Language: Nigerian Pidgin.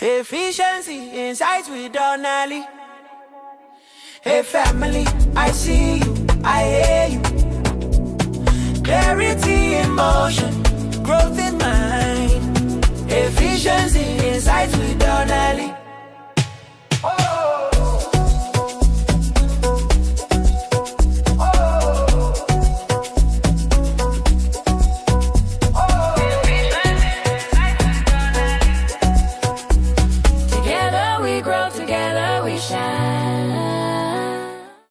Efficiency insights with Donalee. Hey family, I see you, I hear you. Clarity in motion, growth in mind. Efficiency insights with